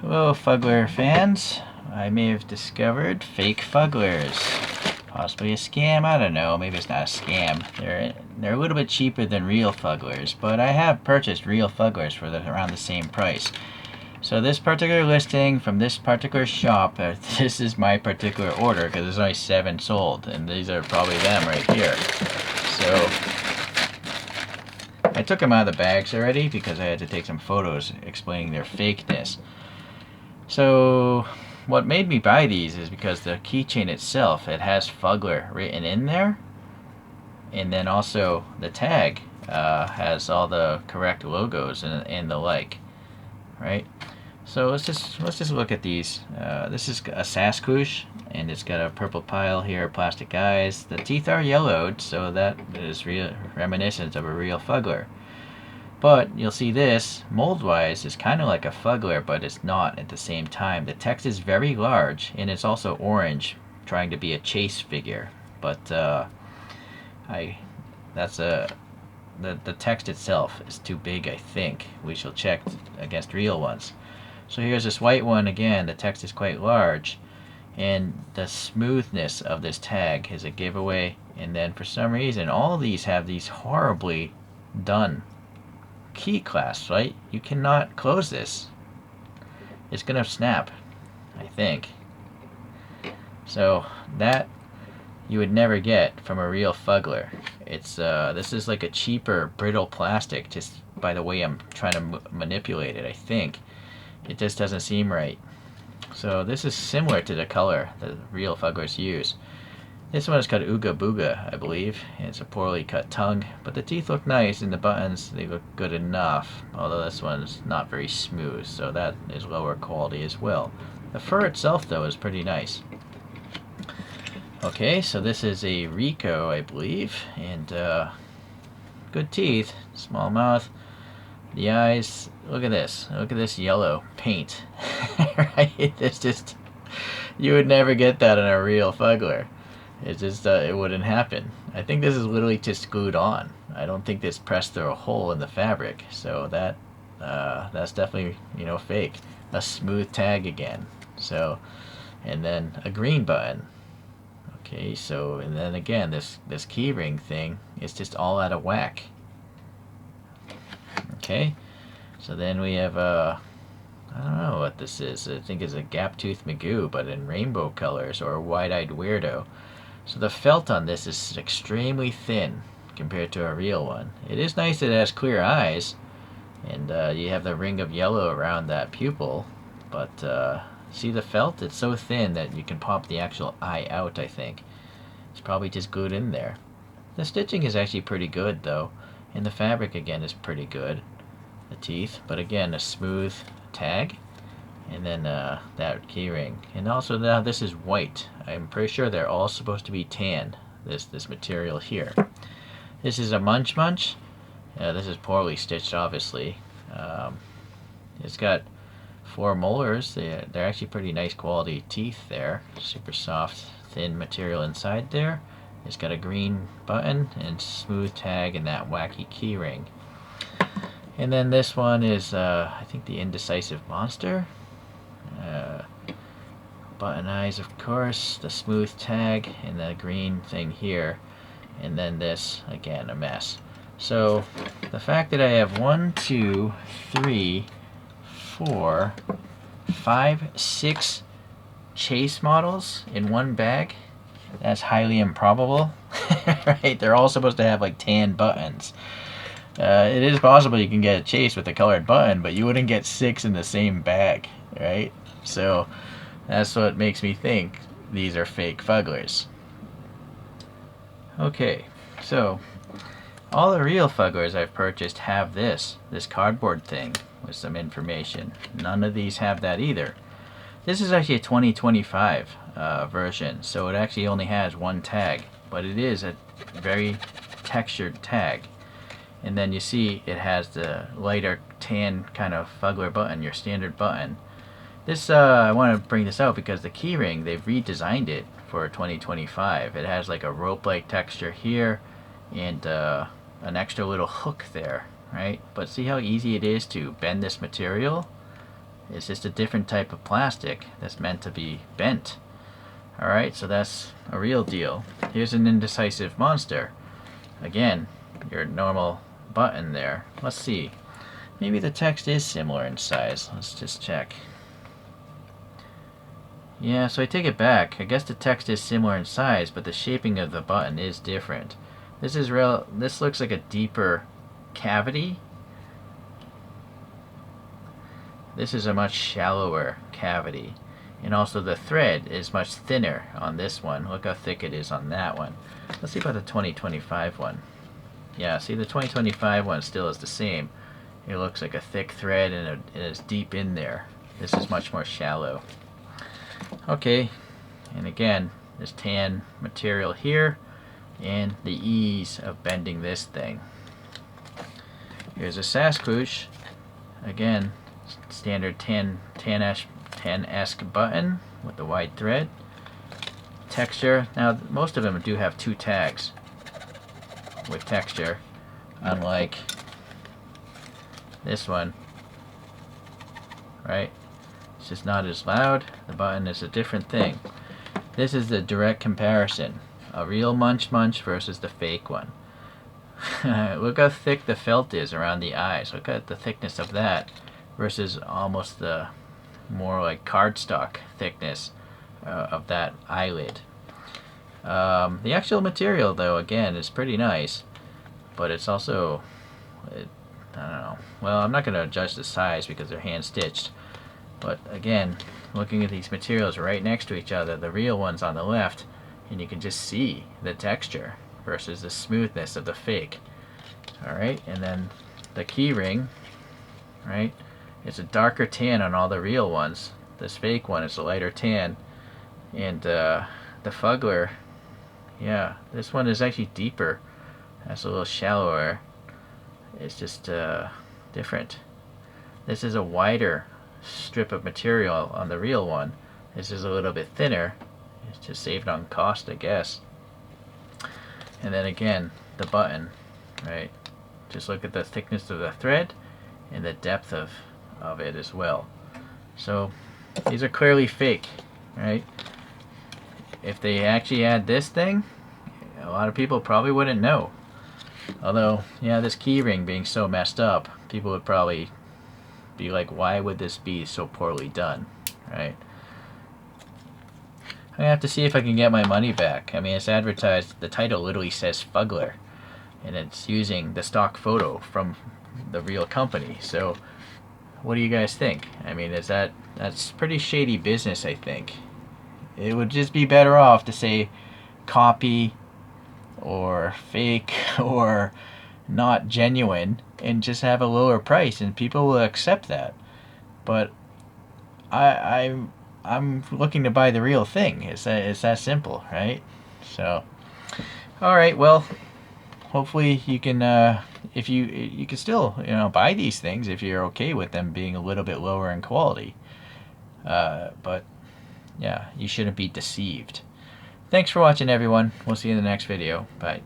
Hello, Fuggler fans. I may have discovered fake Fugglers. Possibly a scam, I don't know. Maybe it's not a scam. They're a little bit cheaper than real Fugglers, but I have purchased real Fugglers for around the same price. So this particular listing from this particular shop, this is my particular order because there's only 7 sold, and these are probably them right here. So I took them out of the bags already because I had to take some photos explaining their fakeness. So what made me buy these is because the keychain itself, it has Fuggler written in there, and then also the tag has all the correct logos and the like, right? So let's just look at these. This is a Sasquatch, and it's got a purple pile here, plastic eyes. The teeth are yellowed, so that is reminiscent of a real Fuggler. But you'll see this, mold-wise, is kind of like a Fuggler, but it's not at the same time. The text is very large, and it's also orange, trying to be a chase figure. But the text itself is too big, I think. We shall check against real ones. So here's this white one again. The text is quite large, and the smoothness of this tag is a giveaway. And then for some reason, all these have these horribly done key clasps, right? You cannot close this. It's gonna snap, I think. So that you would never get from a real Fuggler. It's this is like a cheaper brittle plastic, just by the way I'm trying to manipulate it. I think it just doesn't seem right. So this is similar to the color that real Fugglers use. This one is called Ooga Booga, I believe. It's a poorly cut tongue, but the teeth look nice and the buttons, they look good enough. Although this one's not very smooth, so that is lower quality as well. The fur itself, though, is pretty nice. Okay, so this is a Rico, I believe, and good teeth, small mouth. The eyes, look at this yellow paint. Right? It's just, you would never get that in a real Fuggler. It's just, it wouldn't happen. I think this is literally just glued on. I don't think this pressed through a hole in the fabric. So that's definitely, fake. A smooth tag again. So, and then a green button. Okay, so, and then again, this keyring thing is just all out of whack. Okay, so then we have, I don't know what this is. I think it's a gap-tooth Magoo, but in rainbow colors, or a wide-eyed weirdo. So the felt on this is extremely thin compared to a real one. It is nice that it has clear eyes, and you have the ring of yellow around that pupil, but see the felt? It's so thin that you can pop the actual eye out, I think. It's probably just glued in there. The stitching is actually pretty good, though, and the fabric, again, is pretty good. The teeth, but again, a smooth tag. And then that keyring, and also now this is white. I'm pretty sure they're all supposed to be tan. This material here. This is a Munch Munch. This is poorly stitched, obviously. It's got 4 molars. They're actually pretty nice quality teeth there. Super soft, thin material inside there. It's got a green button and smooth tag and that wacky keyring. And then this one is, I think, the Indecisive Monster. Button eyes, of course, the smooth tag, and the green thing here, and then this, again, a mess. So the fact that I have 1, 2, 3, 4, 5, 6 chase models in one bag, that's highly improbable. Right? They're all supposed to have like tan buttons. It is possible you can get a chase with a colored button, but you wouldn't get 6 in the same bag, right? So that's what makes me think these are fake Fugglers. Okay, so all the real Fugglers I've purchased have this cardboard thing with some information. None of these have that either. This is actually a 2025 version, so it actually only has 1 tag, but it is a very textured tag. And then you see it has the lighter tan kind of Fuggler button, your standard button. This, I want to bring this out because the keyring, they've redesigned it for 2025. It has like a rope-like texture here and an extra little hook there, right? But see how easy it is to bend this material? It's just a different type of plastic that's meant to be bent. Alright, so that's a real deal. Here's an indecisive monster. Again, your normal button there. Let's see. Maybe the text is similar in size. Let's just check. Yeah, so I take it back. I guess the text is similar in size, but the shaping of the button is different. This looks like a deeper cavity. This is a much shallower cavity. And also the thread is much thinner on this one. Look how thick it is on that one. Let's see about the 2025 one. Yeah, see the 2025 one still is the same. It looks like a thick thread and it is deep in there. This is much more shallow. Okay, and again, this tan material here and the ease of bending this thing. Here's a Sasquatch. Again, standard tan-esque button with the wide thread. Texture. Now, most of them do have 2 tags with texture, unlike this one. Right? It's just not as loud. The button is a different thing. This is the direct comparison. A real Munch Munch versus the fake one. Look how thick the felt is around the eyes. Look at the thickness of that versus almost the more like cardstock thickness of that eyelid. The actual material, though, again, is pretty nice, but it's also, I don't know. Well, I'm not going to judge the size because they're hand stitched. But again, looking at these materials right next to each other, the real one's on the left, and you can just see the texture versus the smoothness of the fake. Alright, and then the keyring, right? It's a darker tan on all the real ones. This fake one is a lighter tan. And the Fuggler, yeah, this one is actually deeper. That's a little shallower. It's just different. This is a wider strip of material on the real one. This is a little bit thinner. It's just saved on cost, I guess. And then again, the button, right? Just look at the thickness of the thread and the depth of it as well. So these are clearly fake, right? If they actually had this thing, a lot of people probably wouldn't know. Although, yeah, this keyring being so messed up, people would probably be like, why would this be so poorly done, right? I have to see if I can get my money back. I mean, it's advertised, the title literally says Fuggler, and it's using the stock photo from the real company. So what do you guys think? I mean, that's pretty shady business, I think. It would just be better off to say copy or fake or not genuine and just have a lower price and people will accept that. But I'm looking to buy the real thing. It's that simple, right? So, all right. Well, hopefully you can if you can still buy these things if you're okay with them being a little bit lower in quality. But yeah, you shouldn't be deceived. Thanks for watching, everyone. We'll see you in the next video. Bye.